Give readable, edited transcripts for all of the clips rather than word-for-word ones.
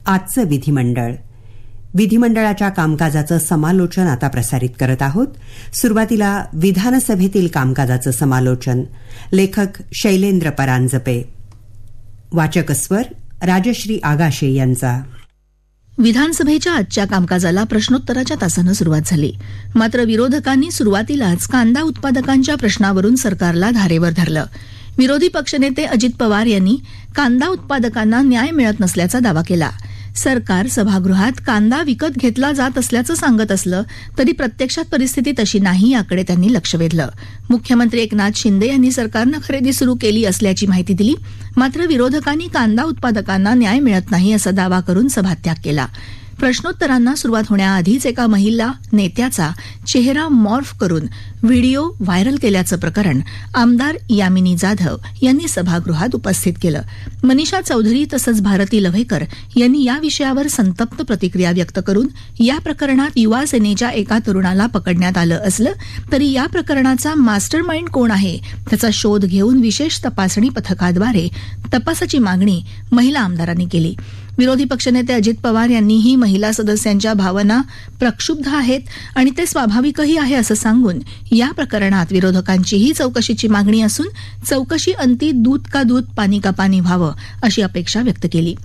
आजचं विधिमंडळ. विधिमंडळाच्या कामकाजाचं समालोचन आता प्रसारित करत आहोत. सुरुवातीला विधानसभेतील कामकाजाचं समालोचन. लेखक शैलेंद्र परांजपे. वाचक स्वर राजश्री आगाशे यांचा. विधानसभेच्या आजच्या कामकाजाला प्रश्नोत्तराच्या तासानं सुरुवात झाली. मात्र विरोधकांनी सुरुवातीलाच कांदा उत्पादकांच्या प्रश्नावरून सरकारला धारेवर धरलं. विरोधी पक्षनेते अजित पवार यांनी कांदा उत्पादकांना न्याय मिळत नसल्याचा दावा केला. सरकार सभागृहात कांदा विकत घेतला जात असल्याचं सांगत असलं तरी प्रत्यक्षात परिस्थिती तशी नाही याकडे त्यांनी लक्ष वेधलं. मुख्यमंत्री एकनाथ शिंदे यांनी सरकारनं खरेदी सुरू केली असल्याची माहिती दिली. मात्र विरोधकांनी कांदा उत्पादकांना न्याय मिळत नाही असा दावा करून सभात्याग केला. प्रश्नोत्तरांना सुरुवात होण्याआधीच एका महिला नेत्याचा चेहरा मॉर्फ करून व्हिडिओ व्हायरल केल्याचं प्रकरण आमदार यामिनी जाधव यांनी सभागृहात उपस्थित केलं. मनीषा चौधरी तसंच भारती लव्हेकर यांनी या विषयावर संतप्त प्रतिक्रिया व्यक्त करून या प्रकरणात युवा सेनेच्या एका तरुणाला पकडण्यात आलं असलं तरी या प्रकरणाचा मास्टर माइंड कोण आहे त्याचा शोध घेऊन विशेष तपासणी पथकाद्वारे तपासाची मागणी महिला आमदारांनी केली. विरोधी पक्षनेते अजित पवार यांनीही महिला सदस्यांच्या भावना प्रक्षुब्ध आहेत आणि ते स्वाभाविकही आहे असं सांगून या प्रकरणात विरोधकांचीही चौकशीची मागणी असून चौकशी अंती दूध का दूध पाणी का पाणी व्हावं अशी अपेक्षा व्यक्त केली.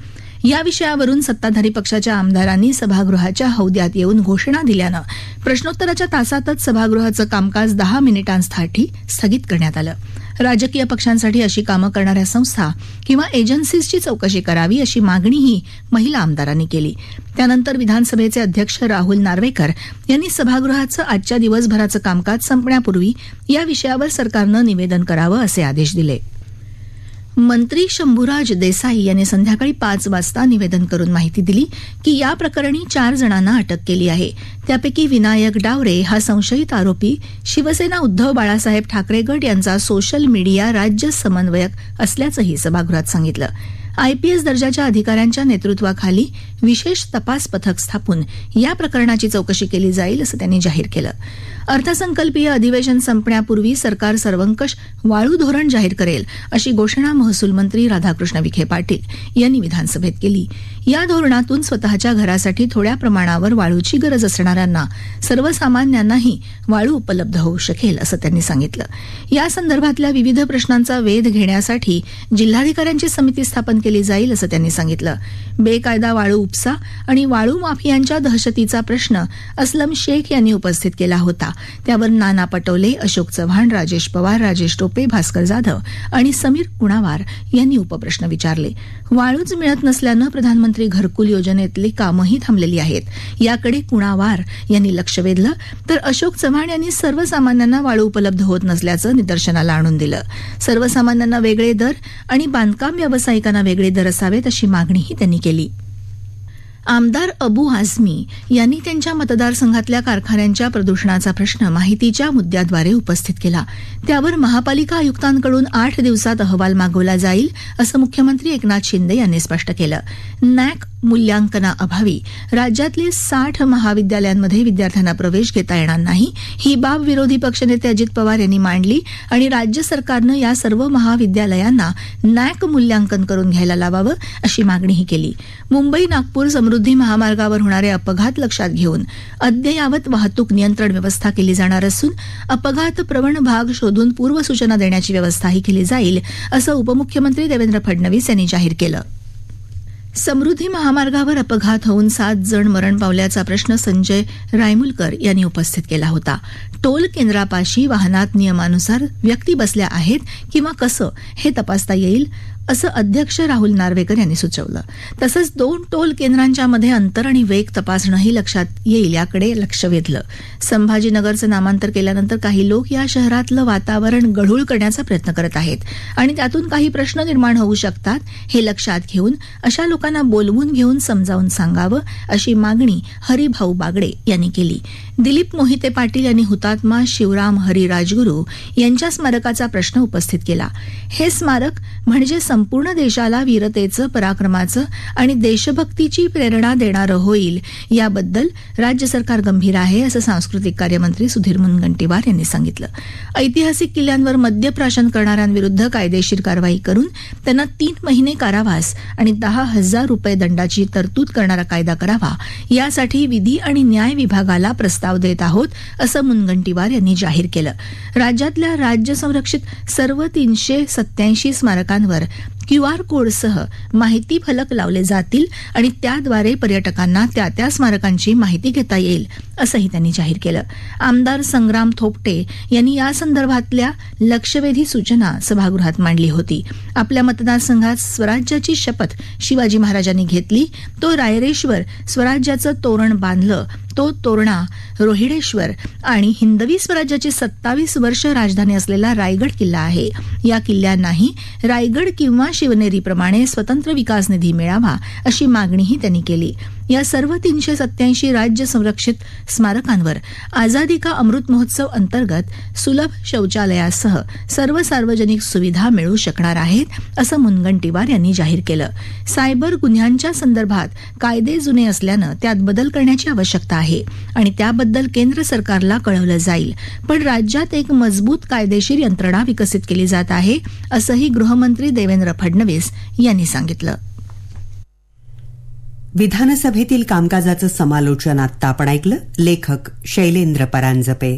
या विषयावरून सत्ताधारी पक्षाच्या आमदारांनी सभागृहाच्या हौद्यात येऊन घोषणा दिल्यानं प्रश्नोत्तराच्या तासातच सभागृहाचं कामकाज 10 मिनिटांसाठी स्थगित करण्यात आलं. राजकीय पक्षांसाठी अशी कामं करणाऱ्या संस्था किंवा एजन्सीजची चौकशी करावी अशी मागणीही महिला आमदारांनी केली. त्यानंतर विधानसभेचे अध्यक्ष राहुल नार्वेकर यांनी सभागृहाचं आजच्या दिवसभराचं कामकाज संपण्यापूर्वी या विषयावर सरकारनं निवेदन करावं असे आदेश दिले. मंत्री शंभूराज देसाई यांनी संध्याकाळी 5 वाजता निवेदन करून माहिती दिली की या प्रकरणी 4 जणांना अटक केली आहे. त्यापैकी विनायक डावरे हा संशयित आरोपी शिवसेना उद्धव बाळासाहेब ठाकरे गट यांचा सोशल मीडिया राज्य समन्वयक असल्याचंही सभागृहात सांगितलं. आयपीएस दर्जाच्या अधिकाऱ्यांच्या नेतृत्वाखाली विशेष तपास पथक स्थापून या प्रकरणाची चौकशी केली जाईल असं त्यांनी जाहीर केलं. अर्थसंकल्पीय अधिवेशन संपण्यापूर्वी सरकार सर्वंकष वाळू धोरण जाहीर करेल अशी घोषणा महसूल मंत्री राधाकृष्ण विखे पाटील यांनी विधानसभेत केली. या धोरणातून स्वतःच्या घरासाठी थोड्या प्रमाणावर वाळूची गरज असणाऱ्यांना सर्वसामान्यांनाही वाळू उपलब्ध होऊ शकेल असं त्यांनी सांगितलं. या संदर्भातल्या विविध प्रश्नांचा वेध घेण्यासाठी जिल्हाधिकाऱ्यांची समिती स्थापन केली जाईल असं त्यांनी सांगितलं. बेकायदा वाळू उपसा आणि वाळू माफियांच्या दहशतीचा प्रश्न अस्लम शेख यांनी उपस्थित केला होता. त्यावर नाना पटोले, अशोक चव्हाण, राजेश पवार, राजेश टोपे, भास्कर जाधव आणि समीर कुणावार यांनी उपप्रश्न विचारले. वाळूच मिळत नसल्यानं प्रधानमंत्री घरकुल योजनेतली कामंही थांबलेली आहेत. याकडे कुणावार यांनी लक्ष वेधलं तर अशोक चव्हाण यांनी सर्वसामान्यांना वाळू उपलब्ध होत नसल्याचं निदर्शनाला आणून दिलं. सर्वसामान्यांना वेगळे दर आणि बांधकाम व्यावसायिकांना वेगळे दर असावेत अशी मागणीही त्यांनी केली. आमदार अबू आझमी यांनी त्यांच्या मतदारसंघातल्या कारखान्यांच्या प्रदूषणाचा प्रश्न माहितीच्या मुद्द्याद्वारे उपस्थित केला. त्यावर महापालिका आयुक्तांकडून 8 दिवसात अहवाल मागवला जाईल असं मुख्यमंत्री एकनाथ शिंदे यांनी स्पष्ट केलं. नॅक मूल्यांकनाअभावी राज्यातली 60 महाविद्यालयांमध्ये विद्यार्थ्यांना प्रवेश घेता येणार नाही ही बाब विरोधी पक्षनेते अजित पवार यांनी मांडली आणि राज्य सरकारनं या सर्व महाविद्यालयांना नॅक मूल्यांकन करून घ्यायला लावावं अशी मागणीही केली. मुंबई नागपूर समृद्धी महामार्गावर होणारे अपघात लक्षात घेऊन अद्ययावत वाहतूक नियंत्रण व्यवस्था केली जाणार असून अपघात प्रवण भाग शोधून पूर्वसूचना देण्याची व्यवस्थाही केली जाईल असं उपमुख्यमंत्री देवेंद्र फडणवीस यांनी जाहीर केलं. समृद्धी महामार्गावर अपघात होऊन 7 जण मरण पावल्याचा प्रश्न संजय रायमुलकर यांनी उपस्थित केला होता. टोल केंद्रापाशी वाहनात नियमानुसार व्यक्ती बसल्या आहेत किंवा कसं हे तपासता येईल असं अध्यक्ष राहुल नार्वेकर यांनी सुचवलं. तसंच 2 टोल केंद्रांच्या मध्ये अंतर आणि वेग तपासणंही लक्षात येईल याकडे लक्ष वेधलं. संभाजीनगरचं नामांतर केल्यानंतर काही लोक या शहरातलं वातावरण गढूळ करण्याचा प्रयत्न करत आहेत आणि त्यातून काही प्रश्न निर्माण होऊ शकतात. हे लक्षात घेऊन अशा लोकांना बोलवून घेऊन समजावून सांगावं अशी मागणी हरिभाऊ बागडे यांनी केली. दिलीप मोहिते पाटील यांनी हुतात्मा शिवराम हरी राजगुरू यांच्या स्मारकाचा प्रश्न उपस्थित केला. हे स्मारक म्हणजे संपूर्ण देशाला वीरतेचं, पराक्रमाचं आणि देशभक्तीची प्रेरणा देणारं होईल याबद्दल राज्य सरकार गंभीर आहे, असं सांस्कृतिक कार्यमंत्री सुधीर मुनगंटीवार यांनी सांगितलं. ऐतिहासिक किल्ल्यांवर मद्यप्राशन करणाऱ्यांविरुद्ध कायदेशीर कारवाई करून त्यांना 3 महिने कारावास आणि 10,000 रुपये दंडाची तरतूद करणारा कायदा करावा, यासाठी विधी आणि न्याय विभागाला प्रस्ताव देत आहोत, असं मुनगंटीवार यांनी जाहीर केलं. राज्यातल्या राज्य संरक्षित सर्व 387 स्मारकांवर QR कोडसह माहिती फलक लावले जातील आणि त्याद्वारे पर्यटकांना त्या स्मारकांची माहिती घेता येईल, असंही त्यांनी जाहीर केलं. आमदार संग्राम थोपटे यांनी या संदर्भातल्या लक्षवेधी सूचना सभागृहात मांडली होती. आपल्या मतदारसंघात स्वराज्याची शपथ शिवाजी महाराजांनी घेतली, तो रायरेश्वर स्वराज्याचं तोरण बांधलं, तो तोरणा रोहिडेश्वर आणि हिंदवी स्वराज्याची 27 वर्ष राजधानी असलेला रायगड किल्ला आहे. या किल्ल्यांनाही रायगड किंवा शिवनेरीप्रमाणे स्वतंत्र विकास निधी मिळावा, अशी मागणीही त्यांनी केली. या सर्व 387 राज्य संरक्षित स्मारकांवर आझादी का अमृत महोत्सव अंतर्गत सुलभ शौचालयासह सर्व सार्वजनिक सुविधा मिळू शकणार आहेत, असं मुनगंटीवार यांनी जाहीर केलं. सायबर गुन्ह्यांच्या संदर्भात कायदे जुने असल्यानं त्यात बदल करण्याची आवश्यकता आहे आणि त्याबद्दल केंद्र सरकारला कळवलं जाईल. पण राज्यात एक मजबूत कायदेशीर यंत्रणा विकसित केली जात आहे, असंही गृहमंत्री देवेंद्र फडणवीस यांनी सांगितलं. विधानसभेतील कामकाजाचं समालोचन आत्ता आपण ऐकलं. लेखक शैलेंद्र परांजपे.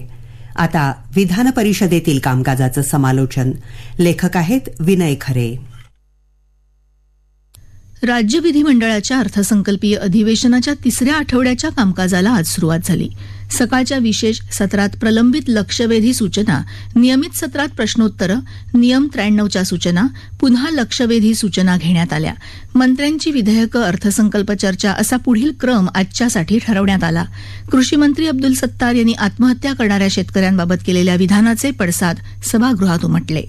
आता विधान परिषदेतील कामकाजाचं समालोचन. लेखक आहेत विनय खरे. राज्य विधिमंडळाच्या अर्थसंकल्पीय अधिवेशनाच्या 3ऱ्या आठवड्याच्या कामकाजाला आज सुरुवात झाली. सकाळच्या विशेष सत्रात प्रलंबित लक्षवेधी सूचना, नियमित सत्रात प्रश्नोत्तरं, नियम 93च्या सूचना, पुन्हा लक्षवेधी सूचना घेण्यात आल्या. मंत्र्यांची विधेयकं, अर्थसंकल्प चर्चा असा पुढील क्रम आजच्यासाठी ठरवण्यात आला. कृषीमंत्री अब्दुल सत्तार यांनी आत्महत्या करणाऱ्या शेतकऱ्यांबाबत केलेल्या विधानाचे पडसाद सभागृहात उमटले.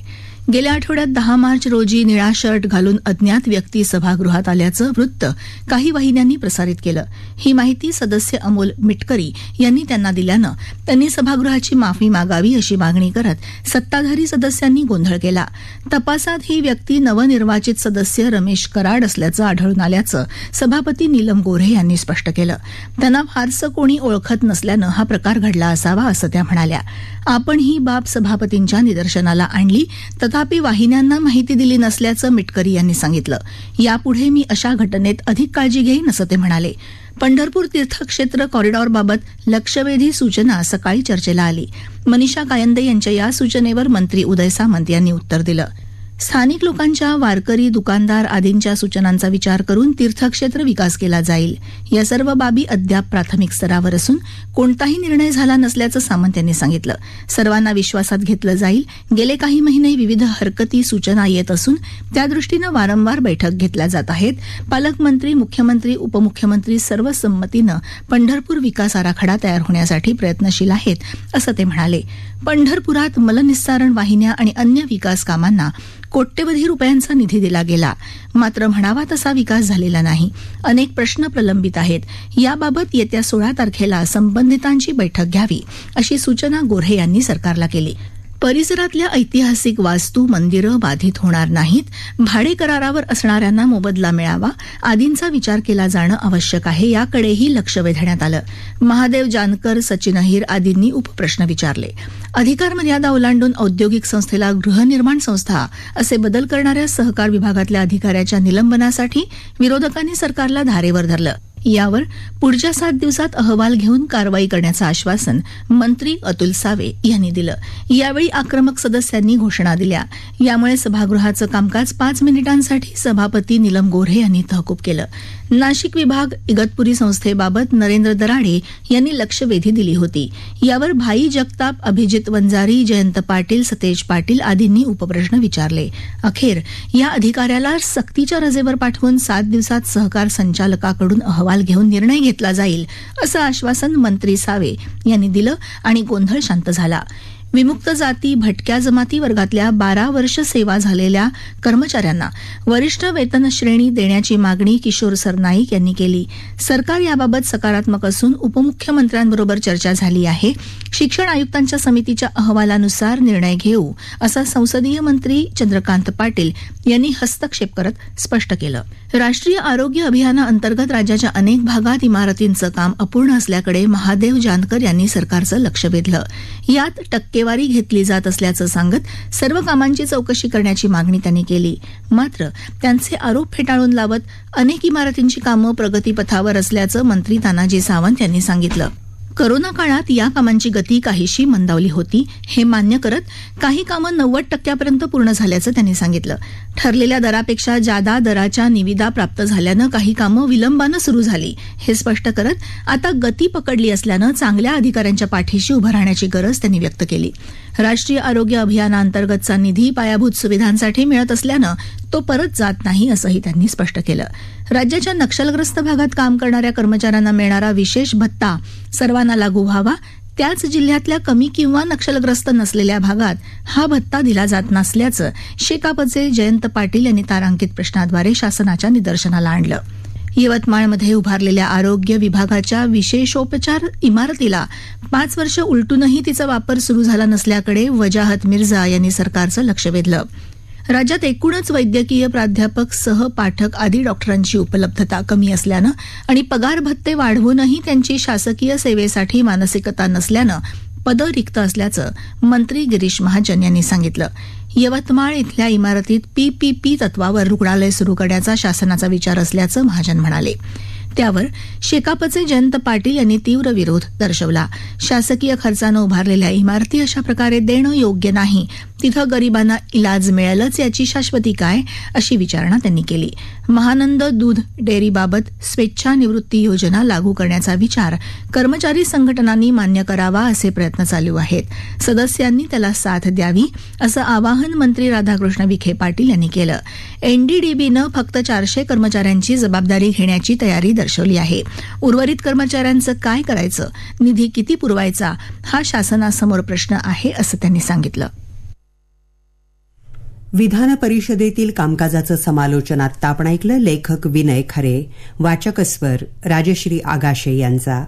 गेल्या आठवड्यात 10 मार्च रोजी निळा शर्ट घालून अज्ञात व्यक्ती सभागृहात आल्याचं वृत्त काही वाहिन्यांनी प्रसारित केलं. ही माहिती सदस्य अमोल मिटकरी यांनी त्यांना दिल्यानं त्यांनी सभागृहाची माफी मागावी, अशी मागणी करत सत्ताधारी सदस्यांनी गोंधळ केला. तपासात ही व्यक्ती नवनिर्वाचित सदस्य रमेश कराड असल्याचं आढळून आल्याचं सभापती नीलम गोऱ्हे यांनी स्पष्ट केलं. त्यांना फारसं कोणी ओळखत नसल्यानं हा प्रकार घडला असावा, असं त्या म्हणाल्या. आपण ही बाब सभापतींच्या निदर्शनाला आणली, तथापि वाहिन्यांना माहिती दिली नसल्याचं मिटकरी यांनी सांगितलं. यापुढे मी अशा घटनेत अधिक काळजी घेईन, असं ते म्हणाले. पंढरपूर तीर्थक्षेत्र कॉरिडॉरबाबत लक्षवेधी सूचना सकाळी चर्चेला आली. मनीषा कायंदे यांच्या या सूचनेवर मंत्री उदय सामंत यांनी उत्तर दिलं. स्थानिक लोकांच्या, वारकरी, दुकानदार आदींच्या सूचनांचा विचार करून तीर्थक्षेत्र विकास केला जाईल. या सर्व बाबी अद्याप प्राथमिक स्तरावर असून कोणताही निर्णय झाला नसल्याचं सामंत यांनी सांगितलं. सर्वांना विश्वासात घेतलं जाईल. गेले काही महिने विविध हरकती, सूचना येत असून त्यादृष्टीनं वारंवार बैठक घेतल्या जात आहेत. पालकमंत्री, मुख्यमंत्री, उपमुख्यमंत्री सर्व संमतीनं पंढरपूर विकास आराखडा तयार होण्यासाठी प्रयत्नशील आहेत, असं ते म्हणाले. पंढरपुरात मलनिस्सारण वाहिन्या आणि अन्य विकास कामांना कोट्यवधी रुपयांचा निधी दिला गेला, मात्र म्हणावा तसा विकास झालेला नाही. अनेक प्रश्न प्रलंबित आहेत. याबाबत येत्या 16 तारखेला संबंधितांची बैठक घ्यावी, अशी सूचना गोऱ्हे यांनी सरकारला केली. परिसरातल्या ऐतिहासिक वास्तू, मंदिरं बाधित होणार नाहीत, भाडे करारावर असणाऱ्यांना मोबदला मिळावा आदींचा विचार केला जाणं आवश्यक आहे, याकडेही लक्ष वेधण्यात आलं. महादेव जानकर, सचिन अहिर आदींनी उपप्रश्न विचारले. अधिकार मर्यादा ओलांडून औद्योगिक संस्थेला गृहनिर्माण संस्था असे बदल करणाऱ्या सहकार विभागातल्या अधिकाऱ्याच्या निलंबनासाठी विरोधकांनी सरकारला धारेवर धरलं. यावर पुढच्या 7 दिवसात अहवाल घेऊन कारवाई करण्याचं आश्वासन मंत्री अतुल सावे यांनी दिलं. यावेळी आक्रमक सदस्यांनी घोषणा दिल्या. यामुळे सभागृहाचं कामकाज 5 मिनिटांसाठी सभापती नीलम गोऱ्हे यांनी तहकूब केलं. नाशिक विभाग इगतपुरी संस्थेबाबत नरेंद्र दराडे यांनी लक्षवेधी दिली होती. यावर भाई जगताप, अभिजित वंजारी, जयंत पाटील, सतेज पाटील आदींनी उपप्रश्न विचारले. अखेर या अधिकाऱ्याला सक्तीच्या रजेवर पाठवून 7 दिवसात सहकार संचालकाकडून अहवाल घेऊन निर्णय घेतला जाईल, असं आश्वासन मंत्री सावे यांनी दिलं आणि गोंधळ शांत झाला. विमुक्त जाती भटक्या जमाती वर्गातल्या 12 वर्ष सेवा झालेल्या कर्मचाऱ्यांना वरिष्ठ वेतन श्रेणी देण्याची मागणी किशोर सरनाईक यांनी केली. सरकार याबाबत सकारात्मक असून उपमुख्यमंत्र्यांबरोबर चर्चा झाली आहे. शिक्षण आयुक्तांच्या समितीच्या अहवालानुसार निर्णय घेऊ असं संसदीय मंत्री चंद्रकांत पाटील यांनी हस्तक्षेप करत स्पष्ट केलं. राष्ट्रीय आरोग्य अभियानाअंतर्गत राज्याच्या अनेक भागात इमारतींचं काम अपूर्ण असल्याकडे महादेव जानकर यांनी सरकारचं लक्ष वेधलं. यात टक्केवारी घेतली जात असल्याचं सांगत सर्व कामांची चौकशी करण्याची मागणी त्यांनी केली. मात्र त्यांचे आरोप फेटाळून लावत अनेक इमारतींची कामं प्रगतीपथावर असल्याचं मंत्री तानाजी सावंत यांनी सांगितलं. कोरोना काळात या कामांची गती काहीशी मंदावली होती, हे मान्य करत काही कामं 90% पूर्ण झाल्याचं त्यांनी सांगितलं. ठरलेल्या दरापेक्षा जादा दराच्या निविदा प्राप्त झाल्यानं काही कामं विलंबानं सुरू झाली, हे स्पष्ट करत आता गती पकडली असल्यानं चांगल्या अधिकाऱ्यांच्या पाठीशी उभं राहण्याची गरज त्यांनी व्यक्त केली. राष्ट्रीय आरोग्य अभियानाअंतर्गतचा निधी पायाभूत सुविधांसाठी मिळत असल्यानं तो परत जात नाही असंही त्यांनी स्पष्ट केलं. राज्याच्या नक्षलग्रस्त भागात काम करणाऱ्या कर्मचाऱ्यांना मिळणारा विशेष भत्ता सर्वांना लागू व्हावा, त्याच जिल्ह्यातल्या कमी किंवा नक्षलग्रस्त नसलेल्या भागात हा भत्ता दिला जात नसल्याचं शेकापचे जयंत पाटील यांनी तारांकित प्रश्नाद्वारे शासनाच्या निदर्शनाला आणलं. यवतमाळमध्ये उभारलेल्या आरोग्य विभागाच्या विशेषोपचार इमारतीला 5 वर्ष उलटूनही तिचा वापर सुरू झाला नसल्याकडे वजाहत मिर्झा यांनी सरकारचं लक्ष वेधलं. राज्यात एकूणच वैद्यकीय प्राध्यापक सह पाठक आदी डॉक्टरांची उपलब्धता कमी असल्यानं आणि पगार भत्ते वाढवूनही त्यांची शासकीय सेवेसाठी मानसिकता नसल्यानं पदं रिक्त असल्याचं मंत्री गिरीश महाजन यांनी सांगितलं. यवतमाळ इथल्या इमारतीत PPP तत्वावर रुग्णालय सुरू करण्याचा शासनाचा विचार असल्याचं महाजन म्हणाले. त्यावर शेकापचे जयंत पाटील यांनी तीव्र विरोध दर्शवला. शासकीय खर्चानं उभारलेल्या इमारती अशा प्रकारे देणं योग्य नाही, तिथं गरिबांना इलाज मिळेलच याची शाश्वती काय, अशी विचारणा त्यांनी केली. महानंद दूध डेअरीबाबत स्वेच्छा निवृत्ती योजना लागू करण्याचा विचार कर्मचारी संघटनांनी मान्य करावा असे प्रयत्न चालू आहेत. सदस्यांनी त्याला साथ द्यावी असं आवाहन मंत्री राधाकृष्ण विखे पाटील यांनी केलं. NDDBनं फक्त 400 कर्मचाऱ्यांची जबाबदारी घेण्याची तयारी दर्शवली आहे. उर्वरित कर्मचाऱ्यांचं काय करायचं, निधी किती पुरवायचा, हा शासनासमोर प्रश्न आहे असं त्यांनी सांगितलं. विधान परिषदेतील कामकाजाचं समालोचन आत्ता आपण ऐकलं. लेखक विनय खरे, वाचकस्वर राजश्री आगाशे यांचा.